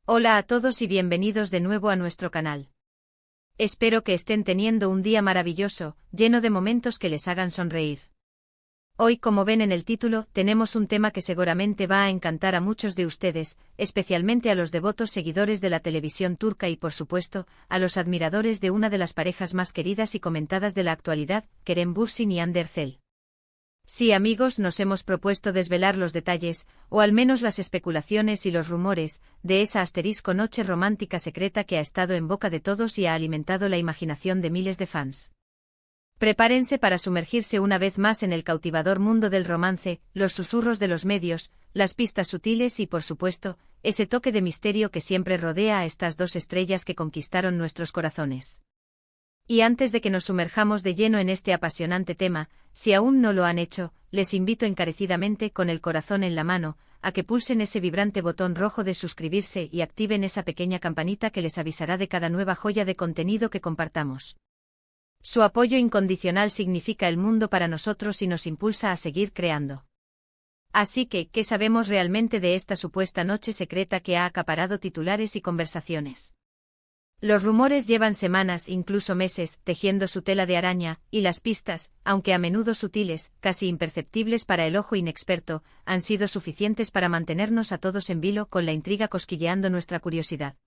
Hola a todos y bienvenidos de nuevo a nuestro canal. Espero que estén teniendo un día maravilloso, lleno de momentos que les hagan sonreír. Hoy, como ven en el título, tenemos un tema que seguramente va a encantar a muchos de ustedes, especialmente a los devotos seguidores de la televisión turca y, por supuesto, a los admiradores de una de las parejas más queridas y comentadas de la actualidad, Kerem Bürsin y Hande Erçel. Sí, amigos, nos hemos propuesto desvelar los detalles, o al menos las especulaciones y los rumores, de esa asterisco noche romántica secreta que ha estado en boca de todos y ha alimentado la imaginación de miles de fans. Prepárense para sumergirse una vez más en el cautivador mundo del romance, los susurros de los medios, las pistas sutiles y, por supuesto, ese toque de misterio que siempre rodea a estas dos estrellas que conquistaron nuestros corazones. Y antes de que nos sumerjamos de lleno en este apasionante tema, si aún no lo han hecho, les invito encarecidamente, con el corazón en la mano, a que pulsen ese vibrante botón rojo de suscribirse y activen esa pequeña campanita que les avisará de cada nueva joya de contenido que compartamos. Su apoyo incondicional significa el mundo para nosotros y nos impulsa a seguir creando. Así que, ¿qué sabemos realmente de esta supuesta noche secreta que ha acaparado titulares y conversaciones? Los rumores llevan semanas, incluso meses, tejiendo su tela de araña, y las pistas, aunque a menudo sutiles, casi imperceptibles para el ojo inexperto, han sido suficientes para mantenernos a todos en vilo con la intriga cosquilleando nuestra curiosidad.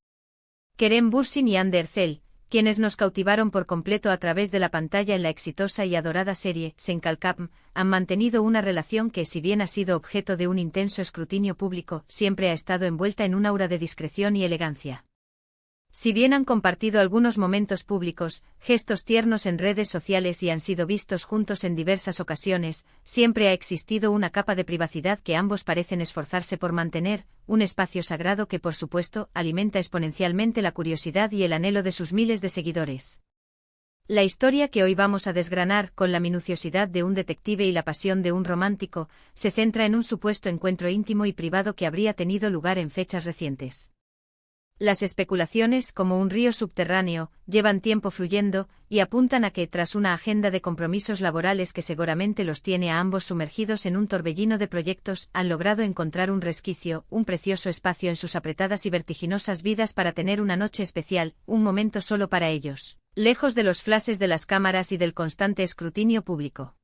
Kerem Bürsin y Hande Erçel, quienes nos cautivaron por completo a través de la pantalla en la exitosa y adorada serie Sen Kalkam, han mantenido una relación que, si bien ha sido objeto de un intenso escrutinio público, siempre ha estado envuelta en un aura de discreción y elegancia. Si bien han compartido algunos momentos públicos, gestos tiernos en redes sociales y han sido vistos juntos en diversas ocasiones, siempre ha existido una capa de privacidad que ambos parecen esforzarse por mantener, un espacio sagrado que, por supuesto, alimenta exponencialmente la curiosidad y el anhelo de sus miles de seguidores. La historia que hoy vamos a desgranar, con la minuciosidad de un detective y la pasión de un romántico, se centra en un supuesto encuentro íntimo y privado que habría tenido lugar en fechas recientes. Las especulaciones, como un río subterráneo, llevan tiempo fluyendo, y apuntan a que, tras una agenda de compromisos laborales que seguramente los tiene a ambos sumergidos en un torbellino de proyectos, han logrado encontrar un resquicio, un precioso espacio en sus apretadas y vertiginosas vidas para tener una noche especial, un momento solo para ellos, lejos de los flashes de las cámaras y del constante escrutinio público.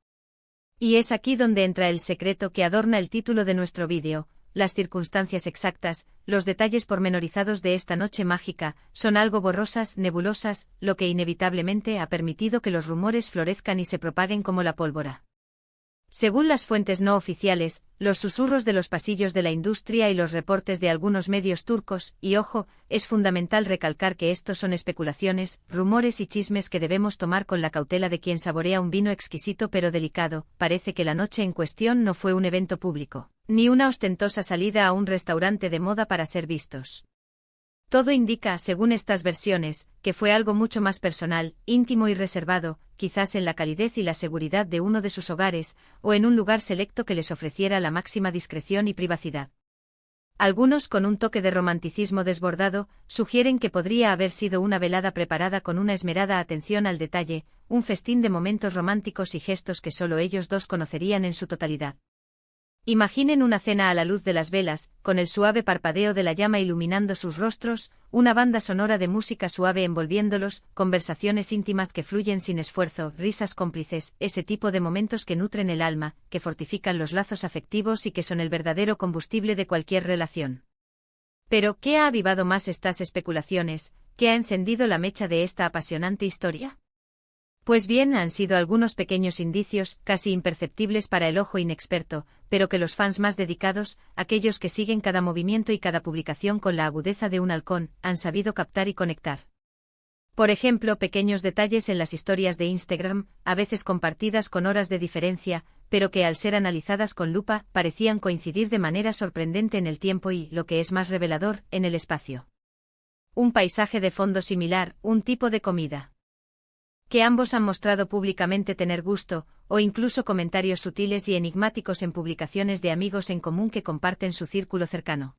Y es aquí donde entra el secreto que adorna el título de nuestro vídeo. Las circunstancias exactas, los detalles pormenorizados de esta noche mágica, son algo borrosas, nebulosas, lo que inevitablemente ha permitido que los rumores florezcan y se propaguen como la pólvora. Según las fuentes no oficiales, los susurros de los pasillos de la industria y los reportes de algunos medios turcos, y ojo, es fundamental recalcar que estos son especulaciones, rumores y chismes que debemos tomar con la cautela de quien saborea un vino exquisito pero delicado. Parece que la noche en cuestión no fue un evento público, ni una ostentosa salida a un restaurante de moda para ser vistos. Todo indica, según estas versiones, que fue algo mucho más personal, íntimo y reservado, quizás en la calidez y la seguridad de uno de sus hogares, o en un lugar selecto que les ofreciera la máxima discreción y privacidad. Algunos, con un toque de romanticismo desbordado, sugieren que podría haber sido una velada preparada con una esmerada atención al detalle, un festín de momentos románticos y gestos que solo ellos dos conocerían en su totalidad. Imaginen una cena a la luz de las velas, con el suave parpadeo de la llama iluminando sus rostros, una banda sonora de música suave envolviéndolos, conversaciones íntimas que fluyen sin esfuerzo, risas cómplices, ese tipo de momentos que nutren el alma, que fortifican los lazos afectivos y que son el verdadero combustible de cualquier relación. Pero, ¿qué ha avivado más estas especulaciones? ¿Qué ha encendido la mecha de esta apasionante historia? Pues bien, han sido algunos pequeños indicios, casi imperceptibles para el ojo inexperto, pero que los fans más dedicados, aquellos que siguen cada movimiento y cada publicación con la agudeza de un halcón, han sabido captar y conectar. Por ejemplo, pequeños detalles en las historias de Instagram, a veces compartidas con horas de diferencia, pero que al ser analizadas con lupa, parecían coincidir de manera sorprendente en el tiempo y, lo que es más revelador, en el espacio. Un paisaje de fondo similar, un tipo de comida que ambos han mostrado públicamente tener gusto, o incluso comentarios sutiles y enigmáticos en publicaciones de amigos en común que comparten su círculo cercano.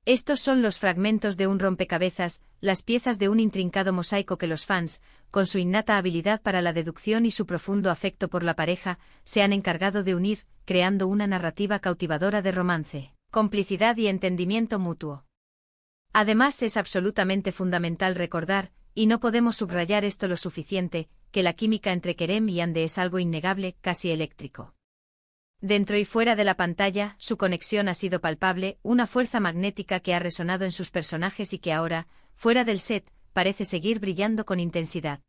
Estos son los fragmentos de un rompecabezas, las piezas de un intrincado mosaico que los fans, con su innata habilidad para la deducción y su profundo afecto por la pareja, se han encargado de unir, creando una narrativa cautivadora de romance, complicidad y entendimiento mutuo. Además, es absolutamente fundamental recordar, y no podemos subrayar esto lo suficiente, que la química entre Kerem y Ande es algo innegable, casi eléctrico. Dentro y fuera de la pantalla, su conexión ha sido palpable, una fuerza magnética que ha resonado en sus personajes y que ahora, fuera del set, parece seguir brillando con intensidad.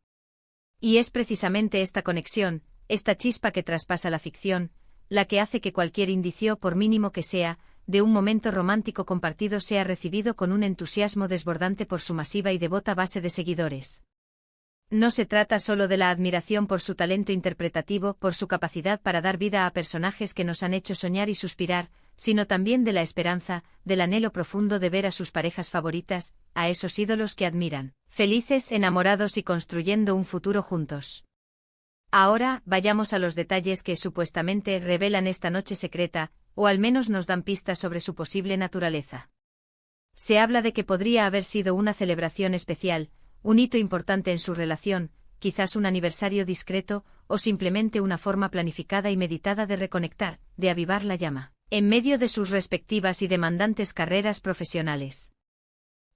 Y es precisamente esta conexión, esta chispa que traspasa la ficción, la que hace que cualquier indicio, por mínimo que sea, de un momento romántico compartido sea recibido con un entusiasmo desbordante por su masiva y devota base de seguidores. No se trata solo de la admiración por su talento interpretativo, por su capacidad para dar vida a personajes que nos han hecho soñar y suspirar, sino también de la esperanza, del anhelo profundo de ver a sus parejas favoritas, a esos ídolos que admiran, felices, enamorados y construyendo un futuro juntos. Ahora, vayamos a los detalles que supuestamente revelan esta noche secreta, o al menos nos dan pistas sobre su posible naturaleza. Se habla de que podría haber sido una celebración especial, un hito importante en su relación, quizás un aniversario discreto, o simplemente una forma planificada y meditada de reconectar, de avivar la llama, en medio de sus respectivas y demandantes carreras profesionales.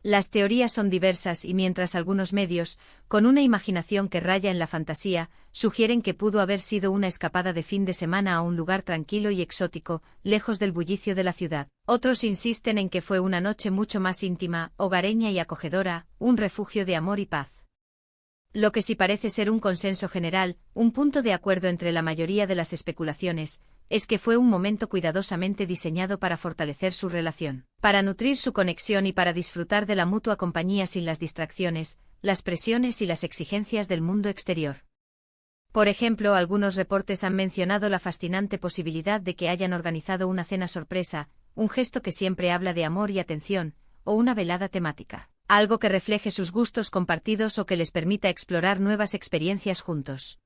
Las teorías son diversas y mientras algunos medios, con una imaginación que raya en la fantasía, sugieren que pudo haber sido una escapada de fin de semana a un lugar tranquilo y exótico, lejos del bullicio de la ciudad, otros insisten en que fue una noche mucho más íntima, hogareña y acogedora, un refugio de amor y paz. Lo que sí parece ser un consenso general, un punto de acuerdo entre la mayoría de las especulaciones, es que fue un momento cuidadosamente diseñado para fortalecer su relación, para nutrir su conexión y para disfrutar de la mutua compañía sin las distracciones, las presiones y las exigencias del mundo exterior. Por ejemplo, algunos reportes han mencionado la fascinante posibilidad de que hayan organizado una cena sorpresa, un gesto que siempre habla de amor y atención, o una velada temática, algo que refleje sus gustos compartidos o que les permita explorar nuevas experiencias juntos.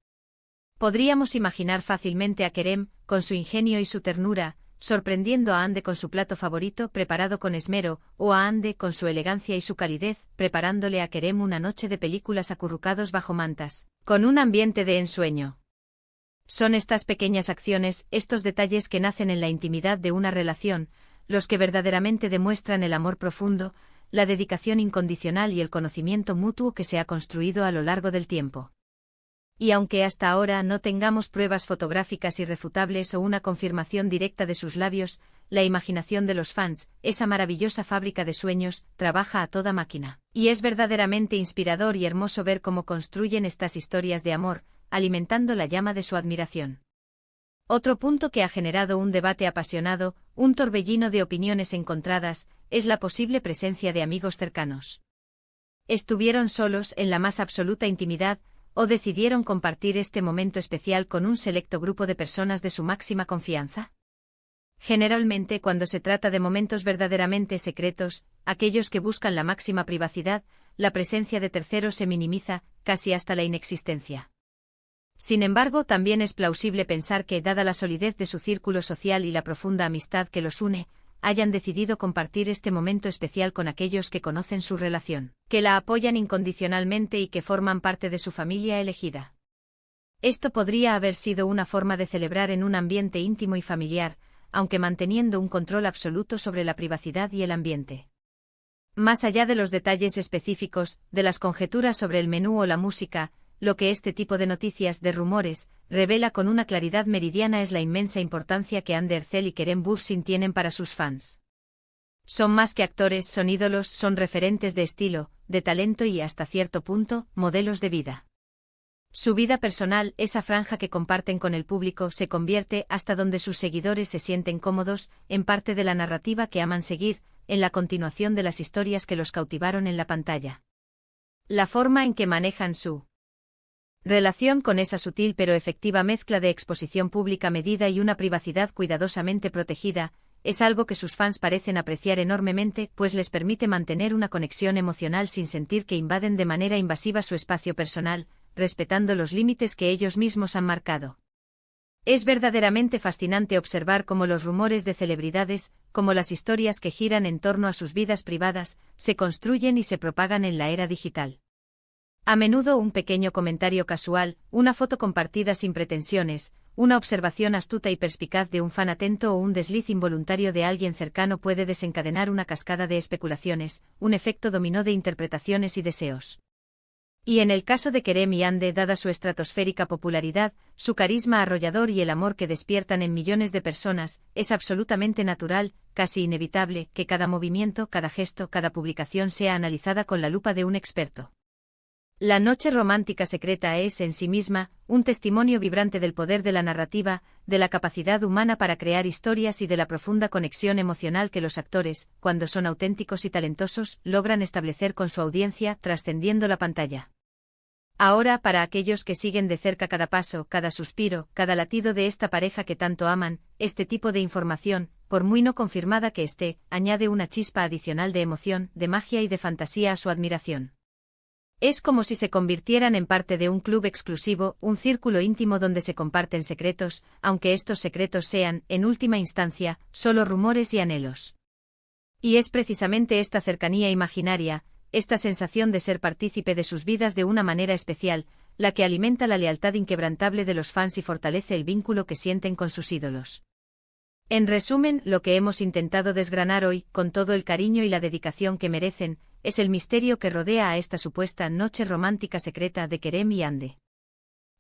Podríamos imaginar fácilmente a Kerem, con su ingenio y su ternura, sorprendiendo a Ande con su plato favorito preparado con esmero, o a Ande con su elegancia y su calidez, preparándole a Kerem una noche de películas acurrucados bajo mantas, con un ambiente de ensueño. Son estas pequeñas acciones, estos detalles que nacen en la intimidad de una relación, los que verdaderamente demuestran el amor profundo, la dedicación incondicional y el conocimiento mutuo que se ha construido a lo largo del tiempo. Y aunque hasta ahora no tengamos pruebas fotográficas irrefutables o una confirmación directa de sus labios, la imaginación de los fans, esa maravillosa fábrica de sueños, trabaja a toda máquina. Y es verdaderamente inspirador y hermoso ver cómo construyen estas historias de amor, alimentando la llama de su admiración. Otro punto que ha generado un debate apasionado, un torbellino de opiniones encontradas, es la posible presencia de amigos cercanos. ¿Estuvieron solos en la más absoluta intimidad, o decidieron compartir este momento especial con un selecto grupo de personas de su máxima confianza? Generalmente, cuando se trata de momentos verdaderamente secretos, aquellos que buscan la máxima privacidad, la presencia de terceros se minimiza, casi hasta la inexistencia. Sin embargo, también es plausible pensar que, dada la solidez de su círculo social y la profunda amistad que los une, hayan decidido compartir este momento especial con aquellos que conocen su relación, que la apoyan incondicionalmente y que forman parte de su familia elegida. Esto podría haber sido una forma de celebrar en un ambiente íntimo y familiar, aunque manteniendo un control absoluto sobre la privacidad y el ambiente. Más allá de los detalles específicos, de las conjeturas sobre el menú o la música, lo que este tipo de noticias, de rumores, revela con una claridad meridiana es la inmensa importancia que Ande Erçel y Kerem Bürsin tienen para sus fans. Son más que actores, son ídolos, son referentes de estilo, de talento y, hasta cierto punto, modelos de vida. Su vida personal, esa franja que comparten con el público, se convierte, hasta donde sus seguidores se sienten cómodos, en parte de la narrativa que aman seguir, en la continuación de las historias que los cautivaron en la pantalla. La forma en que manejan su relación con esa sutil pero efectiva mezcla de exposición pública medida y una privacidad cuidadosamente protegida, es algo que sus fans parecen apreciar enormemente, pues les permite mantener una conexión emocional sin sentir que invaden de manera invasiva su espacio personal, respetando los límites que ellos mismos han marcado. Es verdaderamente fascinante observar cómo los rumores de celebridades, como las historias que giran en torno a sus vidas privadas, se construyen y se propagan en la era digital. A menudo un pequeño comentario casual, una foto compartida sin pretensiones, una observación astuta y perspicaz de un fan atento o un desliz involuntario de alguien cercano puede desencadenar una cascada de especulaciones, un efecto dominó de interpretaciones y deseos. Y en el caso de Kerem y Ande, dada su estratosférica popularidad, su carisma arrollador y el amor que despiertan en millones de personas, es absolutamente natural, casi inevitable, que cada movimiento, cada gesto, cada publicación sea analizada con la lupa de un experto. La noche romántica secreta es, en sí misma, un testimonio vibrante del poder de la narrativa, de la capacidad humana para crear historias y de la profunda conexión emocional que los actores, cuando son auténticos y talentosos, logran establecer con su audiencia, trascendiendo la pantalla. Ahora, para aquellos que siguen de cerca cada paso, cada suspiro, cada latido de esta pareja que tanto aman, este tipo de información, por muy no confirmada que esté, añade una chispa adicional de emoción, de magia y de fantasía a su admiración. Es como si se convirtieran en parte de un club exclusivo, un círculo íntimo donde se comparten secretos, aunque estos secretos sean, en última instancia, solo rumores y anhelos. Y es precisamente esta cercanía imaginaria, esta sensación de ser partícipe de sus vidas de una manera especial, la que alimenta la lealtad inquebrantable de los fans y fortalece el vínculo que sienten con sus ídolos. En resumen, lo que hemos intentado desgranar hoy, con todo el cariño y la dedicación que merecen, es el misterio que rodea a esta supuesta noche romántica secreta de Kerem y Ande.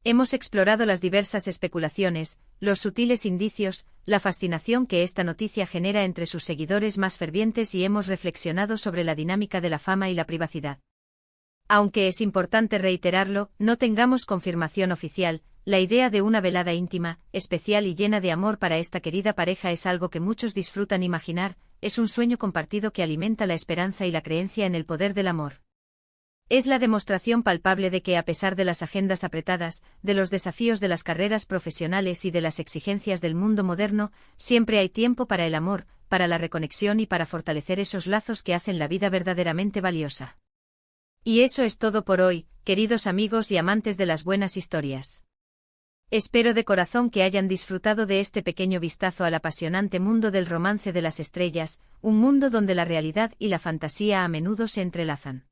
Hemos explorado las diversas especulaciones, los sutiles indicios, la fascinación que esta noticia genera entre sus seguidores más fervientes y hemos reflexionado sobre la dinámica de la fama y la privacidad. Aunque es importante reiterarlo, no tengamos confirmación oficial, la idea de una velada íntima, especial y llena de amor para esta querida pareja es algo que muchos disfrutan imaginar, es un sueño compartido que alimenta la esperanza y la creencia en el poder del amor. Es la demostración palpable de que a pesar de las agendas apretadas, de los desafíos de las carreras profesionales y de las exigencias del mundo moderno, siempre hay tiempo para el amor, para la reconexión y para fortalecer esos lazos que hacen la vida verdaderamente valiosa. Y eso es todo por hoy, queridos amigos y amantes de las buenas historias. Espero de corazón que hayan disfrutado de este pequeño vistazo al apasionante mundo del romance de las estrellas, un mundo donde la realidad y la fantasía a menudo se entrelazan.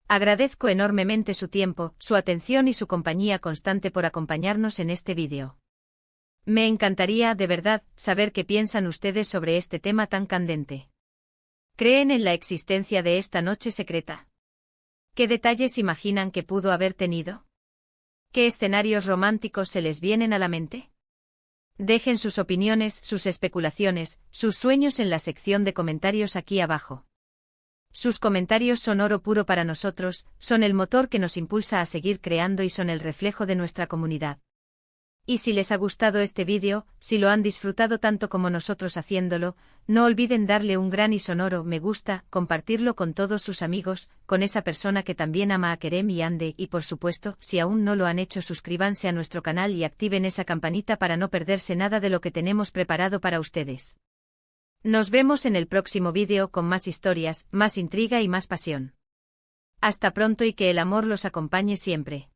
Agradezco enormemente su tiempo, su atención y su compañía constante por acompañarnos en este vídeo. Me encantaría, de verdad, saber qué piensan ustedes sobre este tema tan candente. ¿Creen en la existencia de esta noche secreta? ¿Qué detalles imaginan que pudo haber tenido? ¿Qué escenarios románticos se les vienen a la mente? Dejen sus opiniones, sus especulaciones, sus sueños en la sección de comentarios aquí abajo. Sus comentarios son oro puro para nosotros, son el motor que nos impulsa a seguir creando y son el reflejo de nuestra comunidad. Y si les ha gustado este vídeo, si lo han disfrutado tanto como nosotros haciéndolo, no olviden darle un gran y sonoro me gusta, compartirlo con todos sus amigos, con esa persona que también ama a Kerem y Ande y por supuesto, si aún no lo han hecho suscríbanse a nuestro canal y activen esa campanita para no perderse nada de lo que tenemos preparado para ustedes. Nos vemos en el próximo vídeo con más historias, más intriga y más pasión. Hasta pronto y que el amor los acompañe siempre.